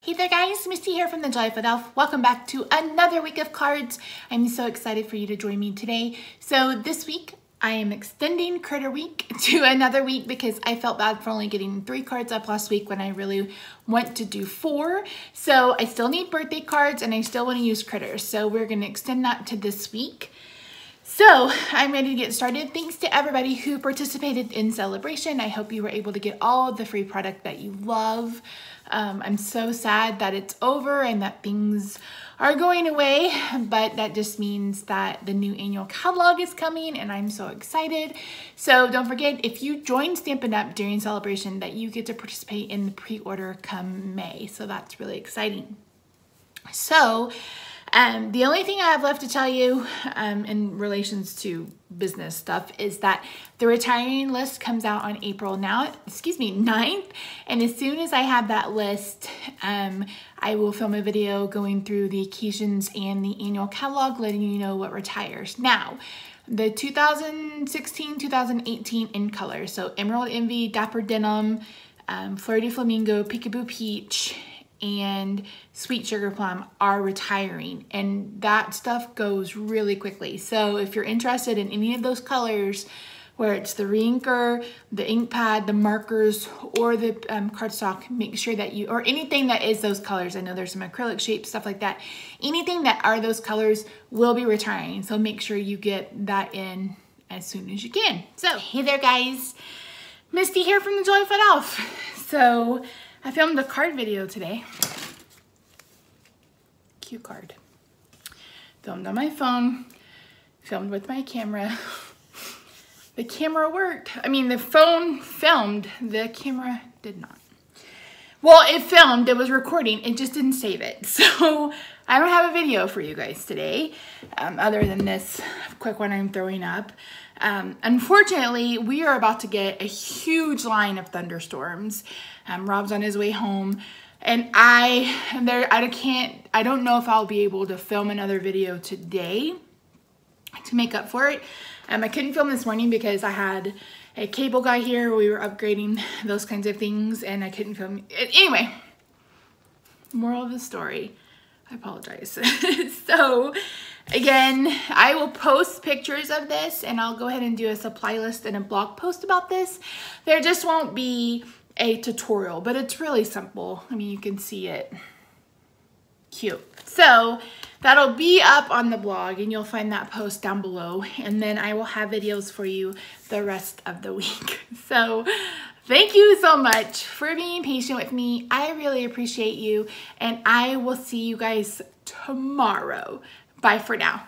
Hey there guys, Misty here from TheJollyFatElf. Welcome back to another week of cards. I'm so excited for you to join me today. So this week, I am extending Critter Week to another week because I felt bad for only getting 3 cards up last week when I really want to do 4. So I still need birthday cards and I still want to use critters. So we're going to extend that to this week. So I'm ready to get started. Thanks to everybody who participated in Celebration. I hope you were able to get all of the free product that you love. I'm so sad that it's over and that things are going away, but that just means that the new annual catalog is coming and I'm so excited. So don't forget, if you join Stampin' Up! During Celebration, that you get to participate in the pre-order come May. So that's really exciting. So the only thing I have left to tell you in relations to business stuff is that the retiring list comes out on April 9th. And as soon as I have that list, I will film a video going through the occasions and the annual catalog, letting you know what retires. Now, the 2016-2018 in color, so Emerald Envy, Dapper Denim, Flirty Flamingo, Peekaboo Peach, and Sweet Sugar Plum are retiring, and that stuff goes really quickly. So if you're interested in any of those colors, where it's the reinker, the ink pad, the markers, or the cardstock, make sure that you, or anything that is those colors, I know there's some acrylic shapes, stuff like that, anything that are those colors will be retiring. So make sure you get that in as soon as you can. So hey there guys, Misty here from TheJollyFatElf. So I filmed a card video today. Cute card. Filmed on my phone, filmed with my camera. The camera worked. I mean, the phone filmed, the camera did not. Well, it filmed, it was recording, it just didn't save it. So I don't have a video for you guys today, other than this quick one I'm throwing up. Unfortunately, we are about to get a huge line of thunderstorms. Rob's on his way home, and I don't know if I'll be able to film another video today to make up for it. I couldn't film this morning because I had a cable guy here. We were upgrading those kinds of things, and I couldn't film. Anyway, moral of the story, I apologize. So again, I will post pictures of this, and I'll go ahead and do a supply list and a blog post about this. There just won't be a tutorial, but it's really simple. I mean, you can see it. Cute. So that'll be up on the blog, and you'll find that post down below, and then I will have videos for you the rest of the week. So thank you so much for being patient with me. I really appreciate you, and I will see you guys tomorrow. Bye for now.